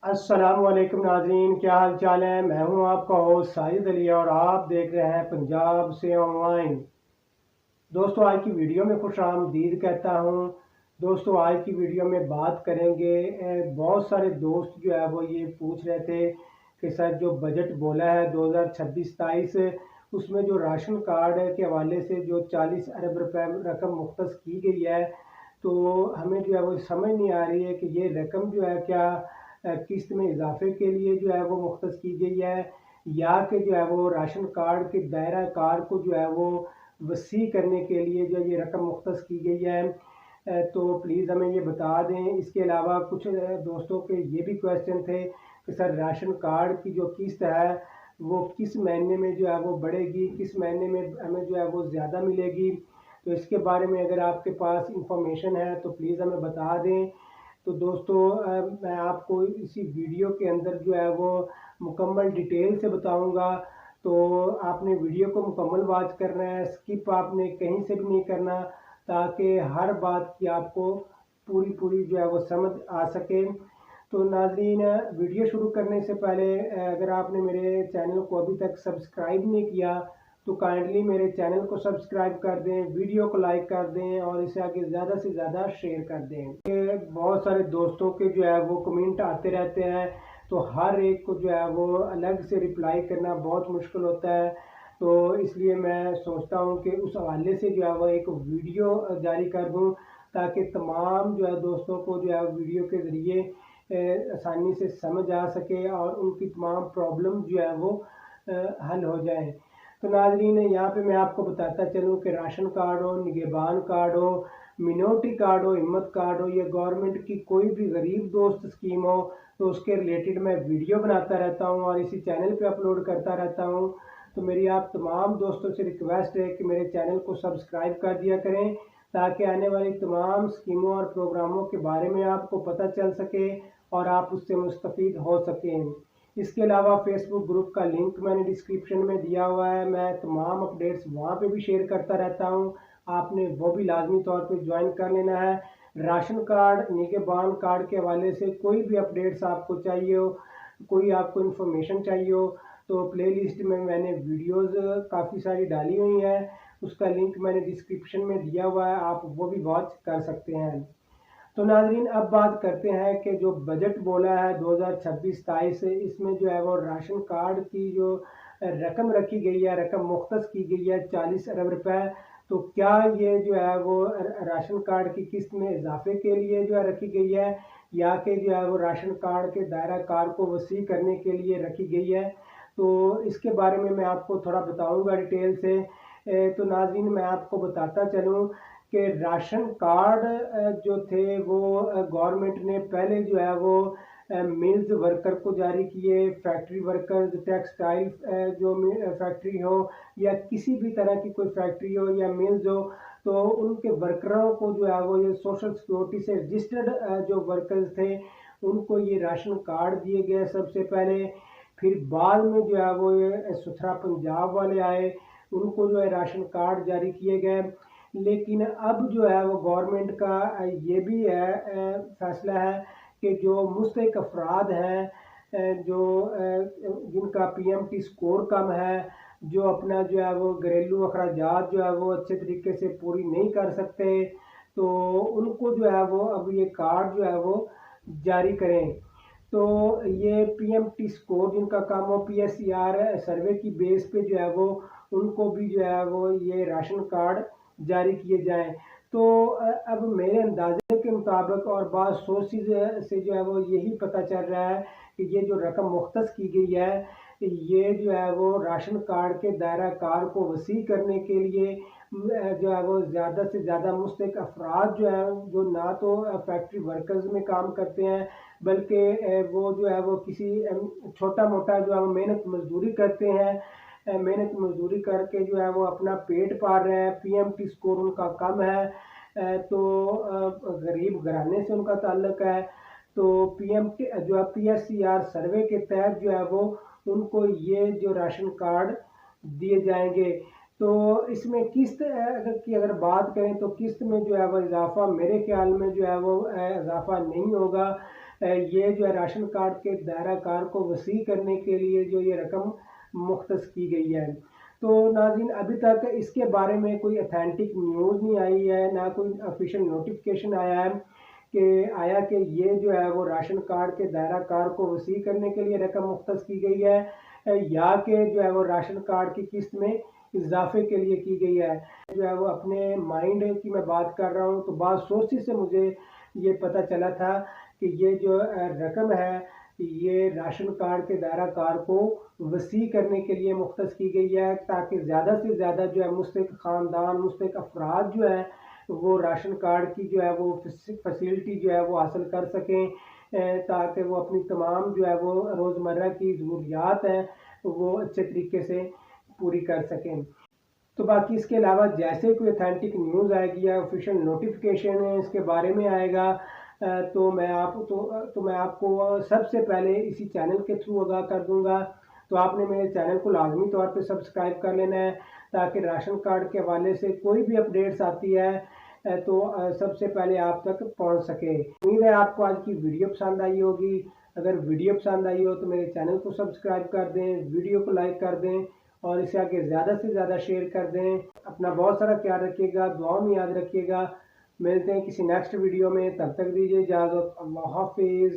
अस्सलाम वालेकुम नाज़रीन, क्या हाल चाल है। मैं हूं आपका होस्ट साजिद अली और आप देख रहे हैं पंजाब से ऑनलाइन। दोस्तों, आज की वीडियो में खुश आमदीद कहता हूं। दोस्तों, आज की वीडियो में बात करेंगे, बहुत सारे दोस्त जो है वो ये पूछ रहे थे कि सर जो बजट बोला है 2026-27 उसमें जो राशन कार्ड के हवाले से जो 40 अरब रुपए रकम मुख्तस की गई है, तो हमें जो है वो समझ नहीं आ रही है कि ये रकम जो है क्या किस्त में इजाफे के लिए जो है वो मुख्तस की गई है, या कि जो है वो राशन कार्ड के दायरा कार को जो है वो वसी करने के लिए जो ये रकम मुख्तस की गई है। तो प्लीज़ हमें ये बता दें। इसके अलावा कुछ दोस्तों के ये भी क्वेश्चन थे कि सर राशन कार्ड की जो किस्त है वो किस महीने में जो है वो बढ़ेगी, किस महीने में हमें जो है वो ज़्यादा मिलेगी। तो इसके बारे में अगर आपके पास इंफॉर्मेशन है तो प्लीज़ हमें बता दें। तो दोस्तों, मैं आपको इसी वीडियो के अंदर जो है वो मुकम्मल डिटेल से बताऊंगा। तो आपने वीडियो को मुकम्मल वॉच करना है, स्किप आपने कहीं से भी नहीं करना, ताकि हर बात की आपको पूरी पूरी जो है वो समझ आ सके। तो नाज़रीन, वीडियो शुरू करने से पहले अगर आपने मेरे चैनल को अभी तक सब्सक्राइब नहीं किया तो काइंडली मेरे चैनल को सब्सक्राइब कर दें, वीडियो को लाइक कर दें और इसे आगे ज़्यादा से ज़्यादा शेयर कर दें। बहुत सारे दोस्तों के जो है वो कमेंट आते रहते हैं, तो हर एक को जो है वो अलग से रिप्लाई करना बहुत मुश्किल होता है। तो इसलिए मैं सोचता हूँ कि उस हवाले से जो है वो एक वीडियो जारी कर दूँ, ताकि तमाम जो है दोस्तों को जो है वीडियो के ज़रिए आसानी से समझ आ सके और उनकी तमाम प्रॉब्लम जो है वो हल हो जाए। तो नाज़रीन, यहाँ पे मैं आपको बताता चलूँ कि राशन कार्ड हो, निगहबान कार्ड हो, मिनोरिटी कार्ड हो, हिम्मत कार्ड हो, या गवर्नमेंट की कोई भी गरीब दोस्त स्कीम हो, तो उसके रिलेटेड मैं वीडियो बनाता रहता हूँ और इसी चैनल पे अपलोड करता रहता हूँ। तो मेरी आप तमाम दोस्तों से रिक्वेस्ट है कि मेरे चैनल को सब्सक्राइब कर दिया करें, ताकि आने वाली तमाम स्कीमों और प्रोग्रामों के बारे में आपको पता चल सके और आप उससे मुस्तफ़ीद हो सकें। इसके अलावा फेसबुक ग्रुप का लिंक मैंने डिस्क्रिप्शन में दिया हुआ है, मैं तमाम अपडेट्स वहाँ पे भी शेयर करता रहता हूँ। आपने वो भी लाजमी तौर पे ज्वाइन कर लेना है। राशन कार्ड, निगहबान कार्ड के हवाले से कोई भी अपडेट्स आपको चाहिए हो, कोई आपको इन्फॉर्मेशन चाहिए हो, तो प्लेलिस्ट में मैंने वीडियोस काफ़ी सारी डाली हुई हैं, उसका लिंक मैंने डिस्क्रिप्शन में दिया हुआ है, आप वो भी वॉच कर सकते हैं। तो नाज़रीन, अब बात करते हैं कि जो बजट बोला है 2026-27 से, इसमें जो है वो राशन कार्ड की जो रकम रखी गई है, रकम मुख्तस की गई है 40 अरब रुपए। तो क्या ये जो है वो राशन कार्ड की किस्त में इजाफे के लिए जो है रखी गई है, या कि जो है वो राशन कार्ड के दायरा कार को वसी करने के लिए रखी गई है। तो इसके बारे में मैं आपको थोड़ा बताऊंगा डिटेल से। तो नाज़रीन, मैं आपको बताता चलूँ कि राशन कार्ड जो थे वो गवर्नमेंट ने पहले जो है वो मिल्स वर्कर को जारी किए, फैक्ट्री वर्कर्स, टेक्सटाइल जो फैक्ट्री हो या किसी भी तरह की कोई फैक्ट्री हो या मिल्स हो, तो उनके वर्करों को जो है वो ये सोशल सिक्योरिटी से रजिस्टर्ड जो वर्कर्स थे उनको ये राशन कार्ड दिए गए सबसे पहले। फिर बाद में जो है वो ये सुथरा पंजाब वाले आए, उनको जो है राशन कार्ड जारी किए गए। लेकिन अब जो है वो गवर्नमेंट का ये भी है फैसला है कि जो मुस्तहिक अफराद हैं, जो जिनका पीएमटी स्कोर कम है, जो अपना जो है वो घरेलू अखराजात जो है वो अच्छे तरीके से पूरी नहीं कर सकते, तो उनको जो है वो अब ये कार्ड जो है वो जारी करें। तो ये पीएमटी स्कोर जिनका काम हो, पीएसईआर सर्वे की बेस पे जो है वो उनको भी जो है वो ये राशन कार्ड जारी किए जाएं। तो अब मेरे अंदाजे के मुताबिक और बाद सोर्सेज से जो है वो यही पता चल रहा है कि ये जो रकम मुख्तस की गई है, ये जो है वो राशन कार्ड के दायरा कार को वसी करने के लिए जो है वो ज़्यादा से ज़्यादा मुस्तहिक अफराद जो है, जो ना तो फैक्ट्री वर्कर्स में काम करते हैं, बल्कि वो जो है वो किसी छोटा मोटा जो है वो मेहनत मजदूरी करते हैं, मेहनत मजदूरी करके जो है वो अपना पेट पाल रहे हैं। पीएमटी स्कोर उनका कम है, तो गरीब घराने से उनका ताल्लुक है। तो पीएमटी जो है पीएसईआर सर्वे के तहत जो है वो उनको ये जो राशन कार्ड दिए जाएंगे। तो इसमें किस्त की अगर बात करें तो किस्त में जो है वो इजाफा मेरे ख्याल में जो है वो इजाफा नहीं होगा, یہ جو ہے راشن کارڈ کے دائرہ کار کو وسیع کرنے کے لیے جو یہ رقم مختص کی گئی ہے۔ تو ناظرین ابھی تک اس کے بارے میں کوئی اتھینٹک نیوز نہیں آئی ہے، نہ کوئی آفیشیل نوٹیفیکیشن آیا ہے کہ یہ جو ہے وہ راشن کارڈ کے دائرہ کار کو وسیع کرنے کے لیے رقم مختص کی گئی ہے یا کہ جو ہے وہ راشن کارڈ کی قسط میں اضافے کے لیے کی گئی ہے۔ جو ہے وہ اپنے مائنڈ کی میں بات کر رہا ہوں تو بعض سورسز سے مجھے یہ پتہ چلا تھا کہ یہ جو رقم ہے یہ راشن کارڈ کے دائرہ کار کو وسیع کرنے کے لیے مختص کی گئی ہے تاکہ زیادہ سے زیادہ جو ہے مستحق خاندان، مستحق افراد جو ہے وہ راشن کارڈ کی جو ہے وہ فیسلٹی جو ہے وہ حاصل کر سکیں، تاکہ وہ اپنی تمام جو ہے وہ روزمرہ کی ضروریات ہیں وہ اچھے طریقے سے پوری کر سکیں۔ تو باقی اس کے علاوہ جیسے کوئی اتھینٹک نیوز آئے گی یا آفیشیل نوٹیفیکیشن اس کے بارے میں آئے گا تو میں آپ کو سب سے پہلے اسی چینل کے تھرو آگاہ کر دوں گا۔ تو آپ نے میرے چینل کو لازمی طور پہ سبسکرائب کر لینا ہے تاکہ راشن کارڈ کے حوالے سے کوئی بھی اپڈیٹس آتی ہے تو سب سے پہلے آپ تک پہنچ سکے۔ امید ہے آپ کو آج کی ویڈیو پسند آئی ہوگی۔ اگر ویڈیو پسند آئی ہو تو میرے چینل کو سبسکرائب کر دیں، ویڈیو کو لائک کر دیں اور اسے آگے زیادہ سے زیادہ شیئر کر دیں۔ اپنا بہت سارا خیال رکھیے گا، دعاؤں میں یاد رکھیے گا۔ ملتے ہیں کسی نیکسٹ ویڈیو میں، تب تک دیجیے اجازت۔ اللہ حافظ۔